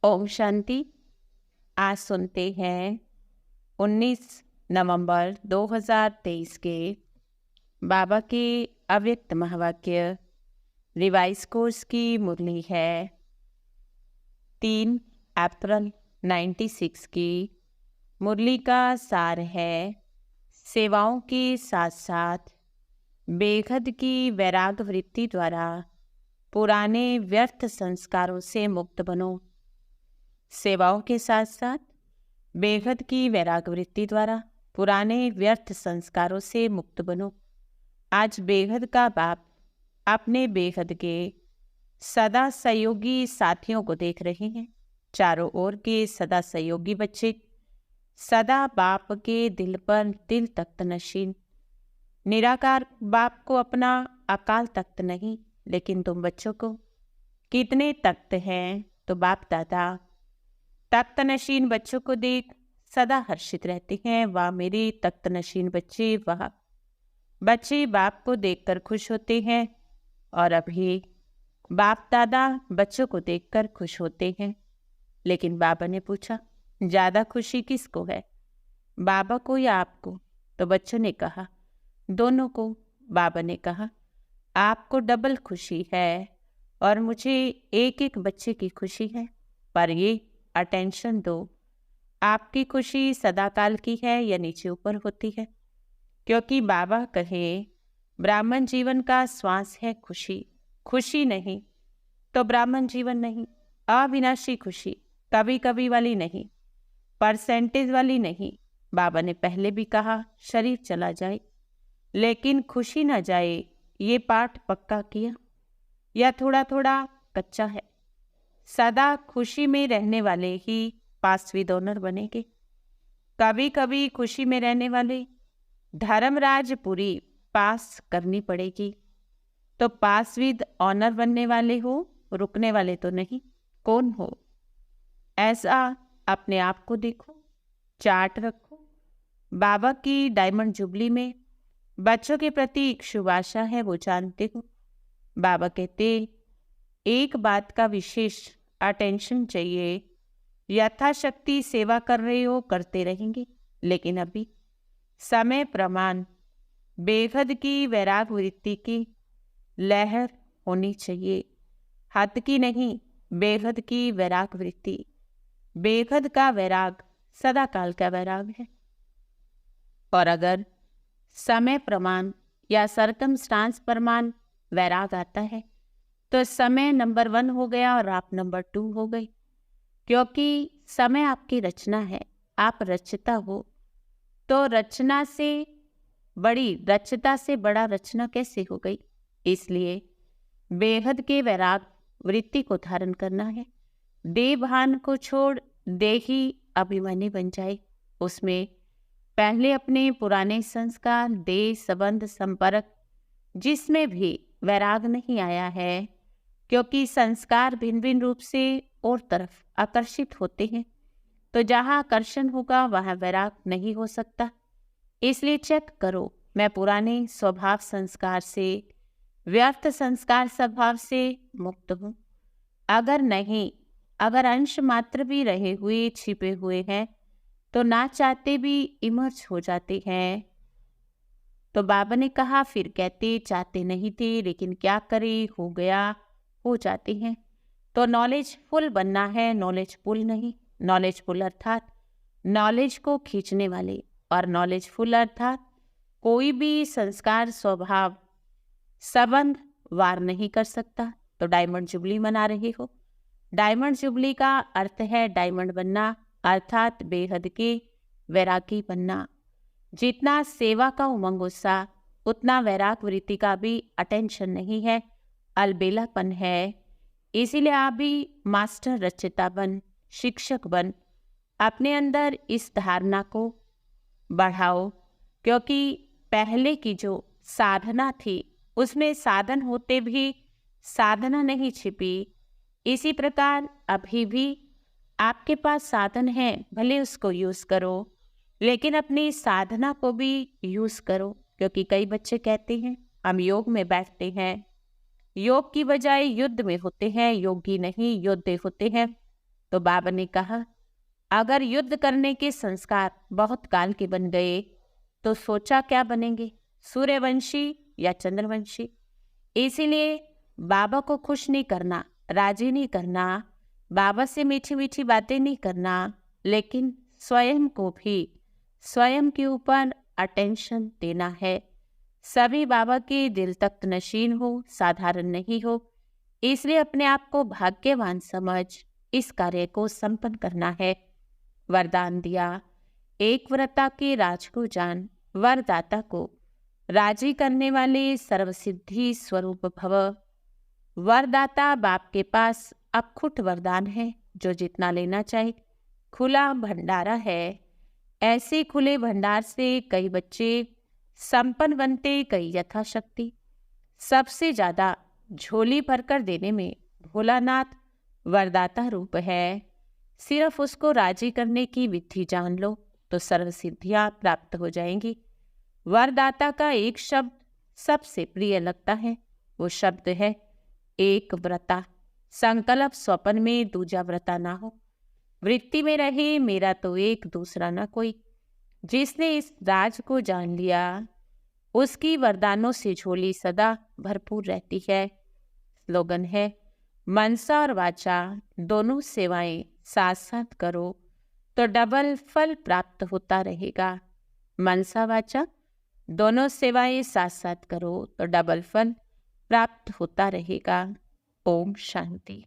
ओम शांति। आज सुनते हैं 19 नवंबर 2023 के बाबा के अव्यक्त महावाक्य रिवाइज कोर्स की मुरली है 3 अप्रैल 96 की। मुरली का सार है सेवाओं के साथ साथ बेहद की वैराग वृत्ति द्वारा पुराने व्यर्थ संस्कारों से मुक्त बनो। सेवाओं के साथ साथ बेहद की वैराग वृत्ति द्वारा पुराने व्यर्थ संस्कारों से मुक्त बनो। आज बेहद का बाप अपने बेहद के सदा सहयोगी साथियों को देख रहे हैं। चारों ओर के सदा सहयोगी बच्चे सदा बाप के दिल पर दिल तख्त नशीन। निराकार बाप को अपना अकाल तख्त नहीं, लेकिन तुम बच्चों को कितने तख्त हैं। तो बाप दादा तख्त नशीन बच्चों को देख सदा हर्षित रहते हैं। वाह मेरे तख्त नशीन बच्चे, वाह। बच्चे बाप को देखकर खुश होते हैं और अभी बाप दादा बच्चों को देखकर खुश होते हैं। लेकिन बाबा ने पूछा, ज़्यादा खुशी किसको है, बाबा को या आपको? तो बच्चों ने कहा, दोनों को। बाबा ने कहा, आपको डबल खुशी है और मुझे एक एक बच्चे की खुशी है। पर ये अटेंशन दो, आपकी खुशी सदाकाल की है या नीचे ऊपर होती है? क्योंकि बाबा कहे ब्राह्मण जीवन का श्वास है खुशी। खुशी नहीं तो ब्राह्मण जीवन नहीं। अविनाशी खुशी, कभी कभी वाली नहीं, परसेंटेज वाली नहीं। बाबा ने पहले भी कहा शरीर चला जाए लेकिन खुशी ना जाए। ये पाठ पक्का किया या थोड़ा थोड़ा कच्चा है? सदा खुशी में रहने वाले ही पासविद ऑनर बनेंगे। कभी कभी खुशी में रहने वाले धर्मराज पूरी पास करनी पड़ेगी। तो पासविद ऑनर बनने वाले हो, रुकने वाले तो नहीं। कौन हो ऐसा अपने आप को देखो, चार्ट रखो। बाबा की डायमंड जुबली में बच्चों के प्रति एक शुभ आशा है, वो जानते हो। बाबा कहते एक बात का विशेष अटेंशन चाहिए। यथाशक्ति सेवा कर रहे हो, करते रहेंगे, लेकिन अभी समय प्रमाण बेहद की वैराग वृत्ति की लहर होनी चाहिए। हद की नहीं, बेहद की वैराग वृत्ति। बेहद का वैराग सदाकाल का वैराग है। और अगर समय प्रमाण या सरकमस्टांस प्रमाण वैराग आता है तो समय नंबर 1 हो गया और आप नंबर 2 हो गए। क्योंकि समय आपकी रचना है, आप रचता हो। तो रचना से बड़ी रचता से बड़ा रचना कैसे हो गई? इसलिए बेहद के वैराग वृत्ति को धारण करना है। देहभान को छोड़ देही अभिमानी बन जाए। उसमें पहले अपने पुराने संस्कार, देह, संबंध, संपर्क, जिसमें भी वैराग नहीं आया है, क्योंकि संस्कार भिन्न भिन्न रूप से और तरफ आकर्षित होते हैं। तो जहाँ आकर्षण होगा वहाँ वैराग नहीं हो सकता। इसलिए चेक करो, मैं पुराने स्वभाव संस्कार से, व्यर्थ संस्कार स्वभाव से मुक्त हूँ। अगर नहीं, अगर अंश मात्र भी रहे हुए छिपे हुए हैं तो ना चाहते भी इमर्ज हो जाते हैं। तो बाबा ने कहा, फिर कहते चाहते नहीं थे लेकिन क्या करें, हो गया, हो जाते हैं। तो नॉलेज फुल बनना है, नॉलेज पुल नहीं। नॉलेज पुल अर्थात नॉलेज को खींचने वाले, और नॉलेज फुल अर्थात कोई भी संस्कार, स्वभाव, संबंध वार नहीं कर सकता। तो डायमंड जुबली मना रहे हो। डायमंड जुबली का अर्थ है डायमंड बनना, अर्थात बेहद के वैरागी बनना। जितना सेवा का उमंग उत्साह, उतना वैराग वृत्ति का भी अटेंशन नहीं है, अलबेलापन है। इसीलिए आप भी मास्टर रचयिता बन, शिक्षक बन, अपने अंदर इस धारणा को बढ़ाओ। क्योंकि पहले की जो साधना थी उसमें साधन होते भी साधना नहीं छिपी। इसी प्रकार अभी भी आपके पास साधन है, भले उसको यूज़ करो, लेकिन अपनी साधना को भी यूज़ करो। क्योंकि कई बच्चे कहते हैं हम योग में बैठते हैं, योग की बजाय युद्ध में होते हैं। योगी नहीं, योद्धे होते हैं। तो बाबा ने कहा, अगर युद्ध करने के संस्कार बहुत काल के बन गए तो सोचा क्या बनेंगे, सूर्यवंशी या चंद्रवंशी। इसीलिए बाबा को खुश नहीं करना, राजी नहीं करना, बाबा से मीठी मीठी बातें नहीं करना, लेकिन स्वयं को भी स्वयं के ऊपर अटेंशन देना है। सभी बाबा के दिल तख्त नशीन हो, साधारण नहीं हो। इसलिए अपने आप को भाग्यवान समझ इस कार्य को संपन्न करना है। वरदान दिया, एक व्रता के राज को जान, वरदाता को राजी करने वाले सर्वसिद्धि स्वरूप भव। वरदाता बाप के पास अखुट वरदान है, जो जितना लेना चाहे खुला भंडारा है। ऐसे खुले भंडार से कई बच्चे संपन्न बनते, कई यथाशक्ति। सबसे ज्यादा झोली भरकर देने में भोलानाथ वरदाता रूप है। सिर्फ उसको राजी करने की विधि जान लो तो सर्व सिद्धियां प्राप्त हो जाएंगी। वरदाता का एक शब्द सबसे प्रिय लगता है, वो शब्द है एक व्रता। संकल्प स्वप्न में दूजा व्रता ना हो, वृत्ति में रहे मेरा तो एक दूसरा ना कोई। जिसने इस राज को जान लिया उसकी वरदानों से झोली सदा भरपूर रहती है। स्लोगन है, मनसा और वाचा दोनों सेवाएं साथ साथ करो तो डबल फल प्राप्त होता रहेगा। मनसा वाचा दोनों सेवाएं साथ साथ करो तो डबल फल प्राप्त होता रहेगा। ओम शांति।